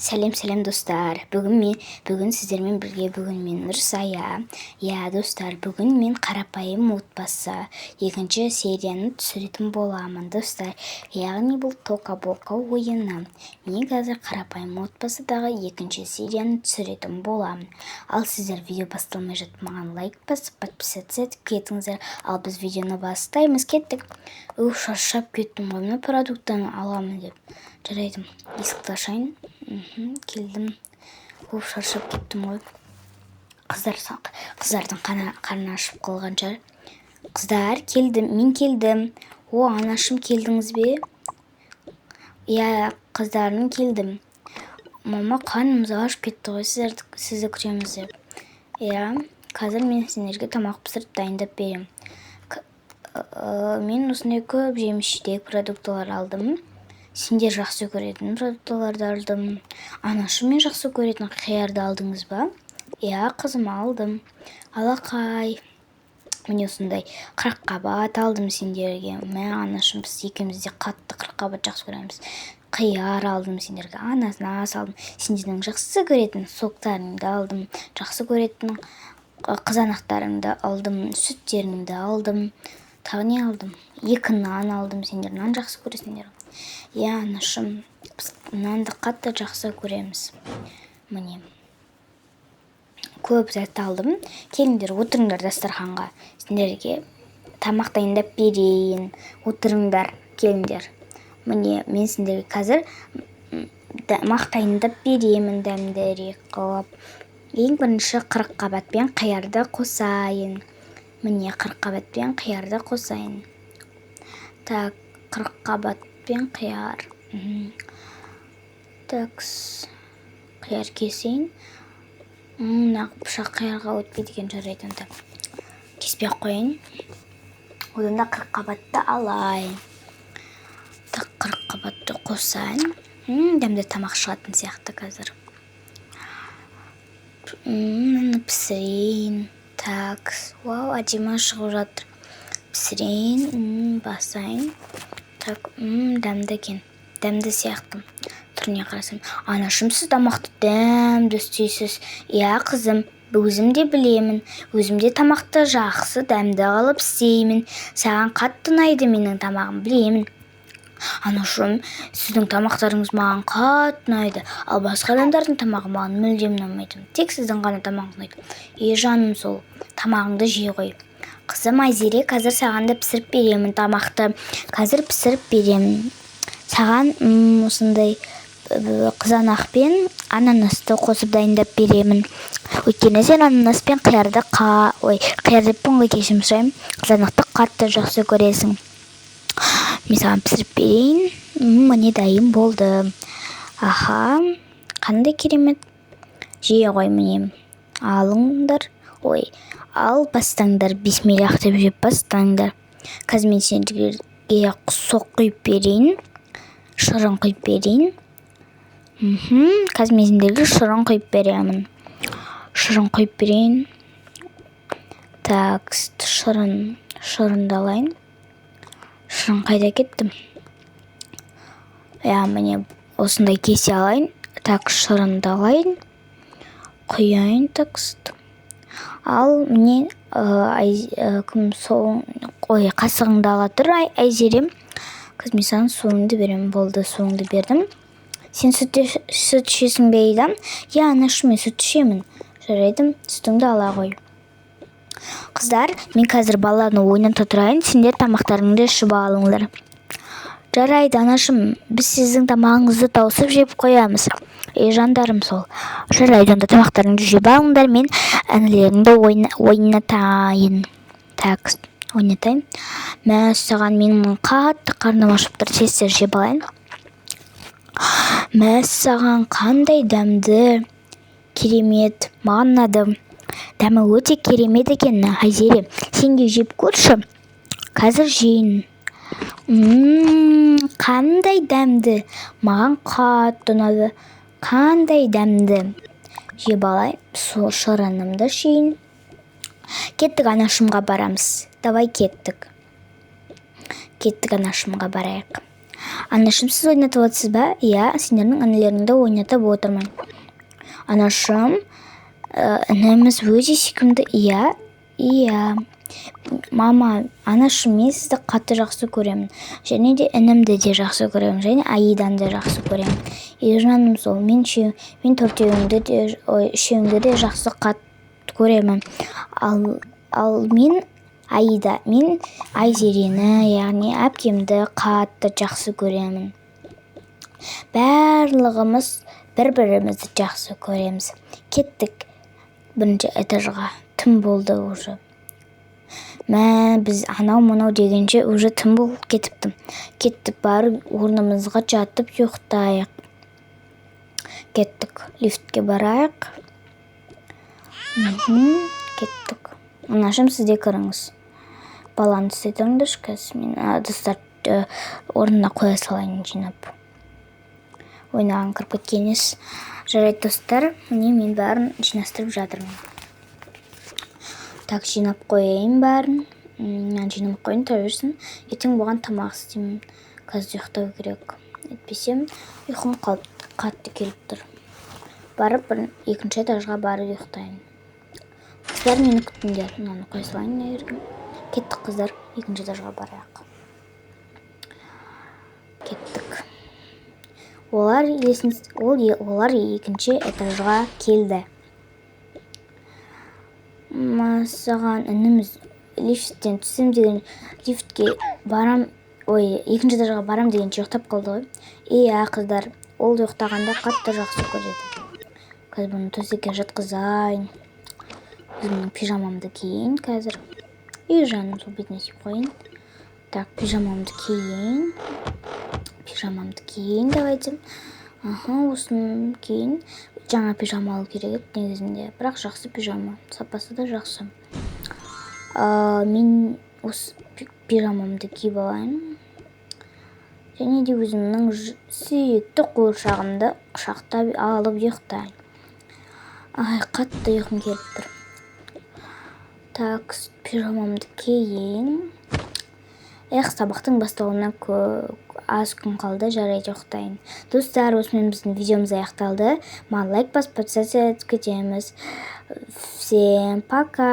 Сәлем достар. Бүгін сіздермен бірге мен Нұрсая. Достар, бүгін мен қарапайым отбасы екінші серияны түсіретін боламын достар. Яғни бұл тока-бока ойыны. Мен қазір қарапайым отбасыдағы екінші серияны түсіретін боламын. Ал сіздер видео басталмай жатып маған лайк басып, подписаться етіп кетіңіздер. Ал біз видеоны бастаймыз, кеттік. Шаршап кеттім ғой, мына продуктаны аламын деп. Жарайды, есікті ашайын. Келдім. Шаршап кеттім ғой. Қыздардың қарны ашып қалған шығар. Қыздар, мен келдім. Анашым, келдіңіз бе? Қыздарым, келдім. Мама, қарнымыз ашып кетті ғой, сізді күтеміз деп. Қазір мен сендерге тамақ пісіріп дайындап берем. Мен осындай көп жеміс-жидек продуктылар алдым. Сендер жақсы көретін продуктыларды алдым. Анашым, мен жақсы көретін қиярды алдыңыз ба? Қызым, алдым. Алақай. Мен осындай қырыққабат алдым сендерге. Анашым, біз екеуміз де қатты қырыққабат жақсы көреміз. Қияр алдым сендерге. Ананас алдым. Сендердің жақсы көретін соктарыңды алдым. Жақсы көретін қызанақтарыңды алдым. Сүттеріңді алдым. Тағы не алдым? 2 нан алдым. Сендер нан жақсы көресіңдер. Анашым, біз нанды қатты жақсы көреміз. Міне. Көп зат алдым. Келіңдер, отырыңдар дастарханға. Сендерге тамақ дайындап берейін. Отырыңдар, келіңдер. Міне, мен сендерге қазір тамақ дайындап беремін дәмдірек қылып. Ең бірінші қырыққабатпен қиярды қосайын. Міне, қырыққабатпен қиярды қосайын. Так, қырыққабатпен қияр. Қияр кесейін. Пышақ қиярға өтпейді екен, жарайды. Кеспей қойын. Одан да қырыққабатты алайын. Қырыққабатты қосайын. Дәмді тамақ шығатын сияқты қазір. Пісірейін. Әдемі шығып жатыр. Пісірейін, басайын. Дәмді екен. Дәмді сияқты. Түріне қарасам. Анашым, сіз тамақты дәмді істейсіз. Қызым, өзім де білемін. Өзім де тамақты жақсы дәмді қылып істеймін. Саған қатты ұнайды менің тамағым, білемін. Анашым, сіздің тамақтарыңыз маған қатты ұнайды. Ал басқа адамдардың тамағы маған мүлдем ұнамайды. Тек сіздің ғана тамағыңыз ұнайды. Жаным, сол тамағыңды жей ғой. Қызым Айзере, қазір саған да пісіріп беремін тамақты. Қазір пісіріп беремін. Саған осындай қызанақпен ананасты қосып дайындап беремін. Өйткені сен ананаспен қызанақты қатты жақсы көресің. Мен саған пісіріп берейін. Міне дайын болды. Қандай керемет. Жей ғой, міне. Алыңдар. Ал бастаңдар. Бисмиллах деп жеп бастаңдар. Қазір мен сендерге соқ құйып берейін. Шырын құйып берейін. Қазір мен сендерге шырын құйып беремін. Шырын құйып берейін. Так, шырынды алайын. Шырын қайда кеттім? Міне осындай кесе алайын. Так, шырынды алайын. Құяйын, такст. Ал міне қасығыңды ала тұр, Айзерем. Қазір мен саған суыңды берем. Болды, суыңды бердім. Сен сүт ішесің бе, Айдам? Анашым, мен сүт ішемін. Жарайды, сүтіңді ала ғой. Қыздар, мен қазір баланы ойната тұрайын. Сендер тамақтарыңды ішіп алыңдар. Жарайды, анашым, біз сіздің тамағыңызды тауысып жеп қоямыз. Жандарым, сол. Жарайды, онда тамақтарыңды жеп алыңдар, мен әнілеріңді ойнатайын. Так, ойнатайын. Саған менің қатты қарным ашып тұр, тез жеп алайын. Саған қандай дәмді, керемет, маған ұнады. Дәмі өте керемет екен, Айзере. Сен де жеп көрші. Қазір жейін. Қандай дәмді, маған қатты ұнады. Қандай дәмді. Жеп алайын, шырынымды жейін. Кеттік, анашымға барамыз. Давай кеттік. Анашымға барайық. Анашым, сіз ойнатып отырсыз ба? Иә, сендердің інілеріңді ойнатып отырмын. Анашым, ініміз өте сүйкімді. Иә. Мама, анашым, мен сізді қатты жақсы көремін. Және де інімді де жақсы көремін. Және Аиданы да жақсы көремін. Жаным, сол мен төртеуіңді де, үшеуіңді де жақсы қатты көремін. Ал мен Аида, мен Айзерені, яғни әпкемді қатты жақсы көремін. Барлығымыз бір-бірімізді жақсы көреміз. Кеттік бірінші этажға. Тым болды уже. Біз анау-мынау дегенше уже тым болып кетіпті. Кеттік, барып орнымызға жатып ұйықтайық. Кеттік, лифтке барайық. Кеттік. Анашым, сіз де кіріңіз. Баланы істетіңдерші, қазір мен ыдыстарды орнына қоя салайын жинап. Ойнаған кіріп кеткеніз. Жарайды, достар, мен бәрін жинастырып жатырмын. Так, жинап қойайын бәрін. Жинап қойын, тұра берсін. Ертең болған тамақ істеймін. Қазір ұйықтау керек. Етпесем, ұйқым қатты келіп тұр. Барып, екінші этажға барып ұйықтайын. Қыздар, мені күтіңдер. Мынаны қоя салайын ерге. Кеттік, қыздар, екінші этажға барайық. Кеттік. Олар екінші этажға келді. Масаған ініміз лифттен түсім деген лифтке барам, екінші этажға барам дегенше ұйықтап қалды ғой. Иә, қыздар, ол ұйықтағанда қатты жақсы көреді. Қазір бұны төсекке жатқызайын. Өзімнің пижамамды киейін қазір. Жаным, сол бетіне сүйіп қойын. Так, пижамамды киейін, давайте. Осыны кейін жаңа пижама алу керек негізінде. Бірақ жақсы пижама, сапасы да жақсы. Мен осы пижамамды киіп алайын. Және де өзімнің сүйікті қуыршағымды құшақтап алып ұйықтайын. Қатты ұйқым келіп тұр. Так, пижамамды киейін. Сабақтың басталуына аз күн қалды, жарайды ұйықтайын. Достар, осымен біздің видеомыз аяқталды. Маған лайк басып, подписаться етіп кетеміз. Всем пока!